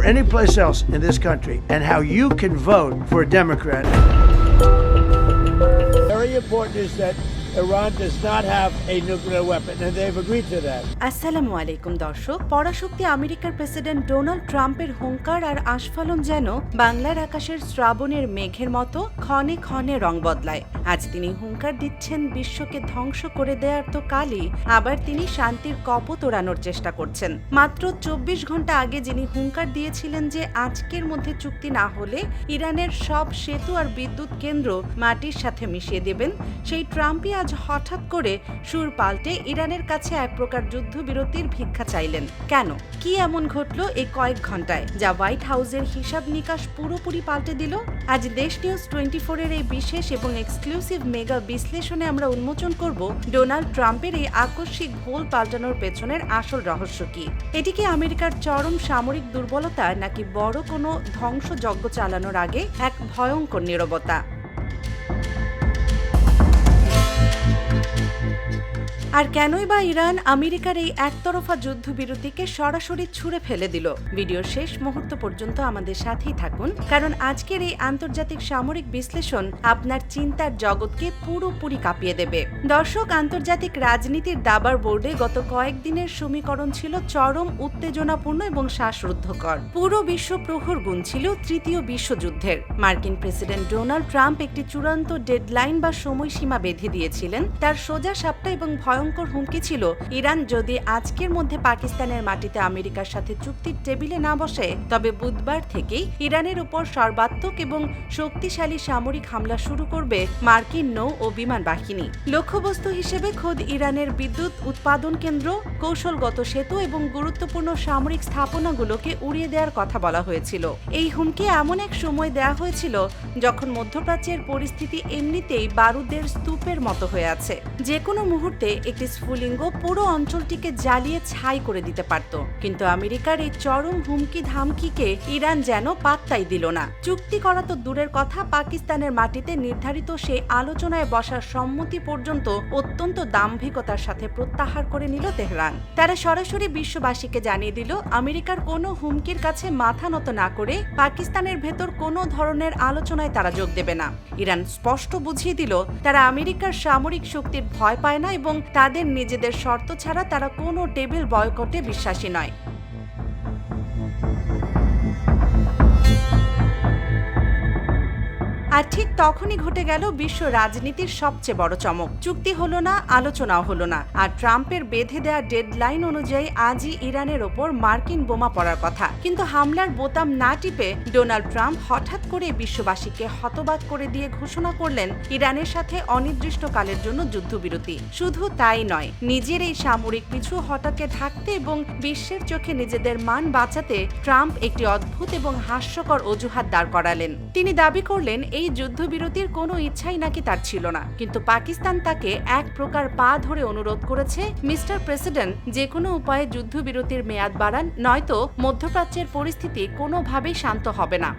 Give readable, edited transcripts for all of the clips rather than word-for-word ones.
or any place else in this country, and how you can vote for a Democrat. Very important is that Iran does not have a nuclear weapon, and they've agreed to that. আসসালামু আলাইকুম দর্শক। পরাশক্তি আমেরিকার president Donald ট্রাম্পের হুঙ্কার আর আস্ফালন যেন বাংলার আকাশের শ্রাবণের মেঘের মতো ক্ষণে ক্ষণে রং বদলায়। আজ তিনি হুঙ্কার দিচ্ছেন বিশ্বকে ধ্বংস করে দেওয়ার তো কালই, আবার তিনি শান্তির কপোত ওড়ানোর চেষ্টা করছেন। মাত্র 24 ঘন্টা আগে যিনি হুঙ্কার দিয়েছিলেন যে আজকের মধ্যে চুক্তি না হলে ইরানের সব সেতু আর বিদ্যুৎ কেন্দ্র মাটির সাথে মিশিয়ে দেবেন, সেই ট্রাম্পই আজ হঠাৎ করে সুর পাল্টে ইরানের কাছে এক প্রকার যুদ্ধবিরতির ভিক্ষা চাইলেন। কেন, কি এমন ঘটলো এই কয়েক ঘন্টায় যা হোয়াইট হাউসের হিসাব নিকাশ পুরোপুরি পাল্টে দিল? আজ দেশ নিউজ 24 এর এই বিশেষ এবং এক্সক্লুসিভ মেগা বিশ্লেষণে আমরা উন্মোচন করব ডোনাল্ড ট্রাম্পের এই আকস্মিক ভুল পাল্টানোর পেছনের আসল রহস্য কি। এটি কি আমেরিকার চরম সামরিক দুর্বলতা, নাকি বড় কোনো ধ্বংসযজ্ঞ চালানোর আগে এক ভয়ঙ্কর নীরবতা? আর কেনই বা ইরান আমেরিকার এই একতরফা যুদ্ধবিরতিকে সরাসরি ছুঁড়ে ফেলে দিল? ভিডিওর শেষ মুহূর্ত পর্যন্ত আমাদের সাথেই থাকুন, কারণ আজকের এই আন্তর্জাতিক সামরিক বিশ্লেষণ আপনার চিন্তার জগৎকে পুরোপুরি কাঁপিয়ে দেবে। দর্শক, আন্তর্জাতিক রাজনীতির দাবার বোর্ডে গত কয়েকদিনের সমীকরণ ছিল চরম উত্তেজনাপূর্ণ এবং শ্বাসরুদ্ধকর। পুরো বিশ্ব প্রহর গুনছিল তৃতীয় বিশ্বযুদ্ধের। মার্কিন প্রেসিডেন্ট ডোনাল্ড ট্রাম্প একটি চূড়ান্ত ডেডলাইন বা সময়সীমা বেঁধে দিয়েছিলেন। তার সোজা সাপটা এবং ভয়ঙ্কর হুমকি ছিল, ইরান যদি আজকের মধ্যে পাকিস্তানের মাটিতে আমেরিকার সাথে চুক্তির টেবিলে না বসে, তবে বুধবার থেকেই ইরানের উপর সর্বাত্মক এবং শক্তিশালী সামরিক হামলা শুরু করবে মার্কিন নৌ ও বিমান বাহিনী। লক্ষ্যবস্তু হিসেবে খোদ ইরানের বিদ্যুৎ উৎপাদন কেন্দ্র, কৌশলগত সেতু এবং গুরুত্বপূর্ণ সামরিক স্থাপনাগুলোকে উড়িয়ে দেওয়ার কথা বলা হয়েছিল। এই হুমকি এমন এক সময় দেয়া হয়েছিল যখন মধ্যপ্রাচ্যের পরিস্থিতি এমনিতেই বারুদের স্তূপের মতো হয়ে আছে। যে কোনো মুহূর্তে একটি স্ফুলিঙ্গ পুরো অঞ্চলটিকে জ্বালিয়ে ছাই করে দিতে পারত। কিন্তু আমেরিকার এই চরম হুমকি ধামকিকে ইরান যেন পাত্তাই দিল না। চুক্তি করা তো দূরের কথা, পাকিস্তানের মাটিতে নির্ধারিত সেই আলোচনায় বসার সম্মতি পর্যন্ত অত্যন্ত দাম্ভিকতার সাথে প্রত্যাহার করে নিল তেহরান। তারা সরাসরি বিশ্ববাসীকে জানিয়ে দিল, আমেরিকার কোনো হুমকির কাছে মাথা নত না করে পাকিস্তানের ভেতর কোনো ধরনের আলোচনায় তারা যোগ দেবে না। ইরান স্পষ্ট বুঝিয়ে দিল, তারা আমেরিকার সামরিক শক্তির ভয় পায় না এবং তাদের নিজেদের শর্ত ছাড়া তারা কোনো টেবিল বয়কটে বিশ্বাসী নয়। আর ঠিক তখনই ঘটে গেল বিশ্ব রাজনীতির সবচেয়ে বড় চমক। চুক্তি হলো না, আলোচনাও হলো না, আর ট্রাম্পের বেঁধে দেওয়া ডেডলাইন অনুযায়ী আজই ইরানের ওপর মার্কিন বোমা পড়ার কথা। কিন্তু হামলার বোতাম না টিপে ডোনাল্ড ট্রাম্প হঠাৎ করে বিশ্ববাসীকে হতবাক করে দিয়ে ঘোষণা করলেন ইরানের সাথে অনির্দিষ্টকালের জন্য যুদ্ধবিরতি। শুধু তাই নয়, নিজের এই সামরিক পিছু হটাকে ঢাকতে এবং বিশ্বের চোখে নিজেদের মান বাঁচাতে ট্রাম্প একটি অদ্ভুত এবং হাস্যকর অজুহাত দাঁড় করালেন। তিনি দাবি করলেন এই যুদ্ধবিরতির কোনো ইচ্ছাই নাকি তার ছিল না, কিন্তু পাকিস্তান তাকে এক প্রকার পা ধরে অনুরোধ করেছে, মিস্টার প্রেসিডেন্ট, যে কোনো উপায়ে যুদ্ধবিরতির মেয়াদ বাড়ান, নয়তো মধ্যপ্রাচ্যের পরিস্থিতি কোনোভাবেই শান্ত হবে না।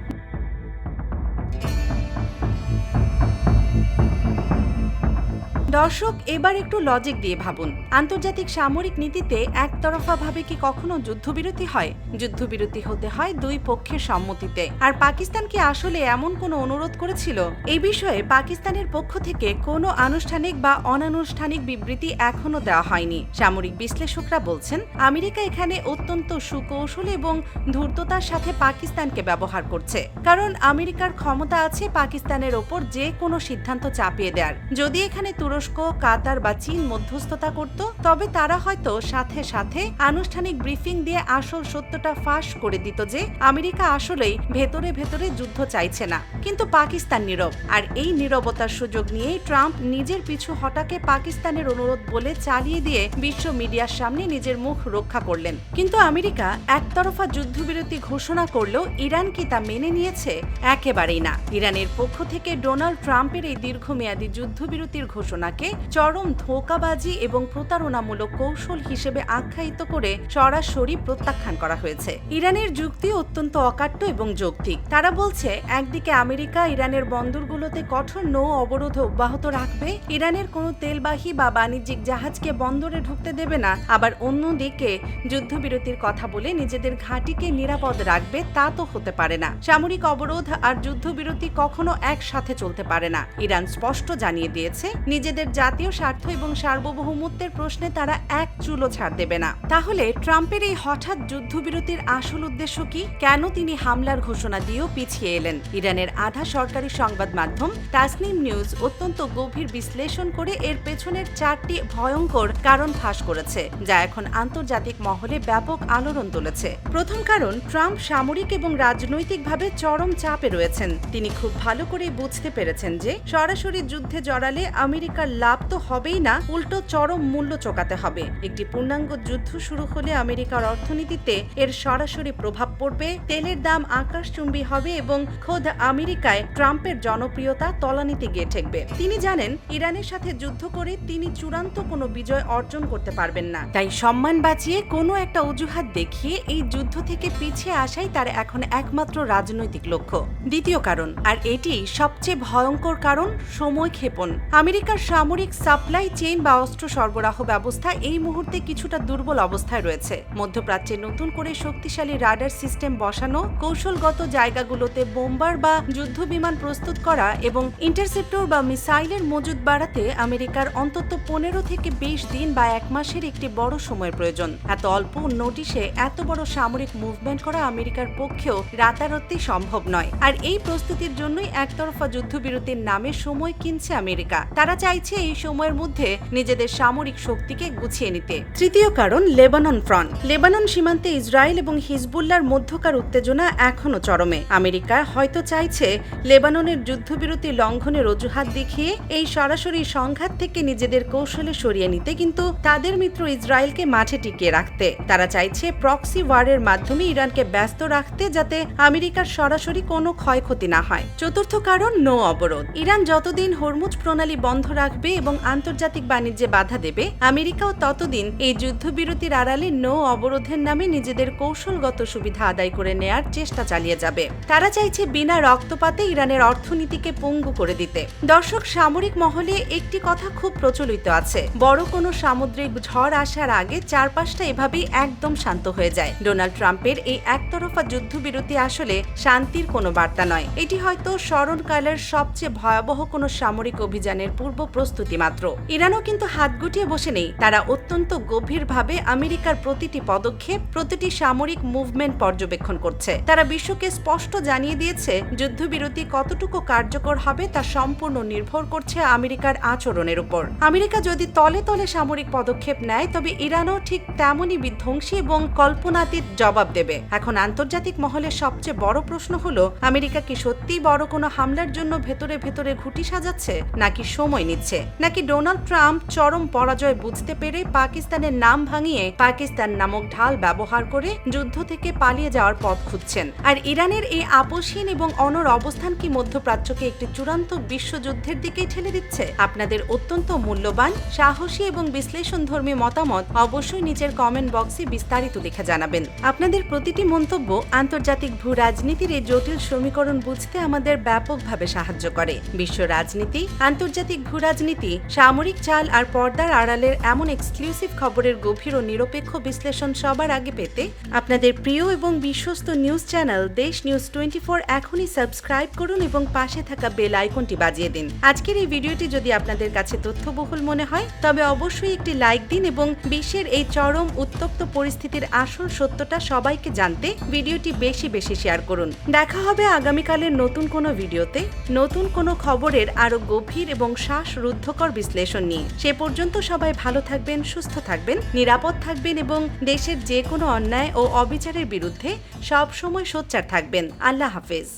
দর্শক, এবার একটু লজিক দিয়ে ভাবুন, আন্তর্জাতিক সামরিক নীতিতে একতরফাভাবে কি কখনো যুদ্ধবিরতি হয়? যুদ্ধবিরতি হতে হয় দুই পক্ষের সম্মতিতে। আর পাকিস্তান কি আসলে এমন কোনো অনুরোধ করেছিল? এই বিষয়ে পাকিস্তানের পক্ষ থেকে কোনো আনুষ্ঠানিক বা অনানুষ্ঠানিক বিবৃতি এখনো দেওয়া হয়নি। সামরিক বিশ্লেষকরা বলছেন, আমেরিকা এখানে অত্যন্ত সুকৌশল এবং ধূর্ততার সাথে পাকিস্তানকে ব্যবহার করছে, কারণ আমেরিকার ক্ষমতা আছে পাকিস্তানের ওপর যে কোনো সিদ্ধান্ত চাপিয়ে দেওয়ার। যদি এখানে তুরস্ক, কাতার বা চীন মধ্যস্থতা করত, তবে তারা হয়তো সাথে সাথে আনুষ্ঠানিক ব্রিফিং দিয়ে আসল সত্যটা ফাঁস করে দিত যে আমেরিকা আসলেই ভেতরে ভেতরে যুদ্ধ চাইছে না। কিন্তু পাকিস্তান নীরব, আর এই নীরবতার সুযোগ নিয়েই ট্রাম্প নিজের পিছু হটাকে পাকিস্তানের অনুরোধ বলে চালিয়ে দিয়ে বিশ্ব মিডিয়ার সামনে নিজের মুখ রক্ষা করলেন। কিন্তু আমেরিকা একতরফা যুদ্ধবিরতি ঘোষণা করলেও ইরান কি তা মেনে নিয়েছে? একেবারেই না। ইরানের পক্ষ থেকে ডোনাল্ড ট্রাম্পের এই দীর্ঘমেয়াদী যুদ্ধবিরতির ঘোষণা ঘটনাকে চরম ধোঁকাবাজি এবং প্রতারণামূলক কৌশল হিসেবে আখ্যায়িত করে সরাসরি প্রত্যাখ্যান করা হয়েছে। ইরানের যুক্তি অত্যন্ত অকাট্য এবং যৌক্তিক। তারা বলছে, একদিকে আমেরিকা ইরানের বন্দরগুলোতে কঠোর নৌ অবরোধ অব্যাহত রাখবে, ইরানের কোনো তেলবাহী বা বাণিজ্যিক জাহাজকে বন্দরে ঢুকতে দেবে না, আবার অন্যদিকে যুদ্ধবিরতির কথা বলে নিজেদের ঘাঁটিকে নিরাপদ রাখবে, তা তো হতে পারে না। সামরিক অবরোধ আর যুদ্ধবিরতি কখনো একসাথে চলতে পারে না। ইরান স্পষ্ট জানিয়ে দিয়েছে, নিজেদের জাতীয় স্বার্থ এবং সার্বভৌমত্বের প্রশ্নে তারা এক চুলও ছাড় দেবে না। তাহলে ট্রাম্পের এই হঠাৎ যুদ্ধবিরতির আসল উদ্দেশ্য কি? কেন তিনি হামলার ঘোষণা দিয়েও পিছিয়ে এলেন? ইরানের আধা সরকারি সংবাদ মাধ্যম তাসনিম নিউজ অত্যন্ত গভীর বিশ্লেষণ করে এর পেছনের 4টি ভয়ঙ্কর কারণ ফাঁস করেছে, যা এখন আন্তর্জাতিক মহলে ব্যাপক আলোড়ন তুলেছে। প্রথম কারণ, ট্রাম্প সামরিক এবং রাজনৈতিকভাবে চরম চাপে রয়েছেন। তিনি খুব ভালো করে বুঝতে পেরেছেন যে সরাসরি যুদ্ধে জড়ালে আমেরিকার লাভ তো হবেই না, উল্টো চরম মূল্য চোকাতে হবে। একটি পূর্ণাঙ্গ যুদ্ধ শুরু হলে আমেরিকার অর্থনীতিতে এর সরাসরি প্রভাব পড়বে, তেলের দাম আকাশচুম্বী হবে এবং খোদ আমেরিকায় ট্রাম্পের জনপ্রিয়তা তলানিতে গিয়ে ঠেকবে। তিনি জানেন, ইরানের সাথে যুদ্ধ করে তিনি চূড়ান্ত কোনো বিজয় অর্জন করতে পারবেন না। তাই সম্মান বাঁচিয়ে কোনো একটা অজুহাত দেখিয়ে এই যুদ্ধ থেকে পিছিয়ে আসাই তার এখন একমাত্র রাজনৈতিক লক্ষ্য। দ্বিতীয় কারণ, আর এটি সবচেয়ে ভয়ঙ্কর কারণ, সময় ক্ষেপণ। আমেরিকার সামরিক সাপ্লাই চেইন বা অস্ত্র সরবরাহ ব্যবস্থা এই মুহূর্তে কিছুটা দুর্বল অবস্থায় রয়েছে। মধ্যপ্রাচ্যে নতুন করে শক্তিশালী রাডার সিস্টেম বসানো, কৌশলগত জায়গাগুলোতে বোম্বার বা যুদ্ধ বিমান প্রস্তুত করা এবং ইন্টারসেপ্টর বা মিসাইলের মজুদ বাড়াতে আমেরিকার অন্তত 15 থেকে 20 দিন বা 1 মাসের একটি বড় সময়ের প্রয়োজন। এত অল্প নোটিশে এত বড় সামরিক মুভমেন্ট করা আমেরিকার পক্ষেও রাতারাতি সম্ভব নয়। আর এই প্রস্তুতির জন্যই একতরফা যুদ্ধবিরতির নামে সময় কিনছে আমেরিকা। তারা চাইছে এই সময়ের মধ্যে নিজেদের সামরিক শক্তিকে গুছিয়ে নিতে। তৃতীয় কারণ, লেবানন ফ্রন্ট। লেবানন সীমান্তে ইসরায়েল এবং হিজবুল্লাহর মধ্যকার উত্তেজনা এখনো চরমে। আমেরিকা হয়তো চাইছে লেবাননের যুদ্ধবিরতি লঙ্ঘনের অজুহাত দেখিয়ে এই সরাসরি সংঘাত থেকে নিজেদের কৌশলে সরিয়ে নিতে, কিন্তু তাদের মিত্র ইসরায়েলকে মাঠে টিকিয়ে রাখতে। তারা চাইছে প্রক্সি ওয়ারের মাধ্যমে ইরানকে ব্যস্ত রাখতে, যাতে আমেরিকার সরাসরি কোনো ক্ষয়ক্ষতি না হয়। চতুর্থ কারণ, নৌ অবরোধ। ইরান যতদিন হরমুজ প্রণালী বন্ধ রাখবে এবং আন্তর্জাতিক বাণিজ্যে বাধা দেবে, আমেরিকাও ততদিন এই যুদ্ধবিরতির আড়ালে নৌ অবরোধের নামে নিজেদের কৌশলগত সুবিধা আদায় করে নেয়ার চেষ্টা চালিয়ে যাবে। তারা চাইছে বিনা রক্তপাতে ইরানের অর্থনীতিকে পঙ্গু করে দিতে। দর্শক, সামরিক মহলে একটি কথা খুব প্রচলিত আছে, বড় কোনো সামুদ্রিক ঝড় আসার আগে চারপাশটা এভাবেই একদম শান্ত হয়ে যায়। ডোনাল্ড ট্রাম্পের এই একতরফা যুদ্ধবিরতি আসলে শান্তির কোনো বার্তা নয়, এটি হয়তো স্মরণকালের সবচেয়ে ভয়াবহ কোনো সামরিক অভিযানের পূর্ব প্রস্তুতি মাত্র। ইরানও কিন্তু হাত গুটিয়ে বসে নেই। তারা অত্যন্ত গভীরভাবে আমেরিকার প্রতিটি পদক্ষেপ, প্রতিটি সামরিক মুভমেন্ট পর্যবেক্ষণ করছে। তারা বিশ্বকে স্পষ্ট জানিয়ে দিয়েছে, যুদ্ধবিরতি কতটুকু কার্যকর হবে তা সম্পূর্ণ নির্ভর করছে আমেরিকার আচরণের উপর। আমেরিকা যদি তলে তলে সামরিক পদক্ষেপ নেয়, তবে ইরানও ঠিক তেমনই বিধ্বংসী এবং কল্পনাতীত জবাব দেবে। এখন আন্তর্জাতিক মহলে সবচেয়ে বড় প্রশ্ন হলো, আমেরিকা কি সত্যি বড় কোনো হামলার জন্য ভেতরে ভেতরে ঘুঁটি সাজাচ্ছে, নাকি সময় নিচ্ছে, নাকি ডোনাল্ড ট্রাম্প চরম পরাজয় বুঝতে পেরে পাকিস্তানের নাম ভাঙিয়ে পাকিস্তান নামক ঢাল ব্যবহার করে যুদ্ধ থেকে পালিয়ে যাওয়ার পথ খুঁজছেন? আর ইরানের এই আপোষহীন এবং অনড় অবস্থান কি মধ্যপ্রাচ্যকে একটি চূড়ান্ত বিশ্বযুদ্ধের দিকেই ঠেলে দিচ্ছে? আপনাদের অত্যন্ত মূল্যবান, সাহসী এবং বিশ্লেষণধর্মী মতামত অবশ্যই নিচের কমেন্ট বক্সে বিস্তারিত লিখে জানাবেন। আপনাদের প্রতিটি মন্তব্য আন্তর্জাতিক ভূ রাজনীতির এই জটিল সমীকরণ বুঝতে আমাদের ব্যাপকভাবে সাহায্য করে। বিশ্ব রাজনীতি, আন্তর্জাতিক ভূ রাজনীতি, সামরিক চাল আর পর্দার আড়ালের এমন এক্সক্লুসিভ খবরের গভীর ও নিরপেক্ষ বিশ্লেষণ সবার আগে পেতে আপনাদের প্রিয় এবং বিশ্বস্ত নিউজ চ্যানেল দেশ নিউজ 24 এখনই সাবস্ক্রাইব করুন এবং পাশে থাকা বেল আইকনটি বাজিয়ে দিন। আজকের এই ভিডিওটি যদি আপনাদের কাছে তথ্যবহুল মনে হয়, তবে অবশ্যই একটি লাইক দিন এবং বিশ্বের এই চরম উত্তপ্ত পরিস্থিতির আসল সত্যটা সবাইকে জানতে ভিডিওটি বেশি বেশি শেয়ার করুন। দেখা হবে আগামীকালের নতুন কোনো ভিডিওতে, নতুন কোনো খবরের আরো গভীর এবং শ্বাসরুদ্ধকর বিশ্লেষণ নিয়ে। সে পর্যন্ত সবাই ভালো থাকবেন, সুস্থ থাকবেন, নিরাপদ থাকবেন এবং দেশের যে কোনো অন্যায় ও অবিচারের বিরুদ্ধে সব সময় সোচ্চার থাকবেন। আল্লাহ হাফেজ।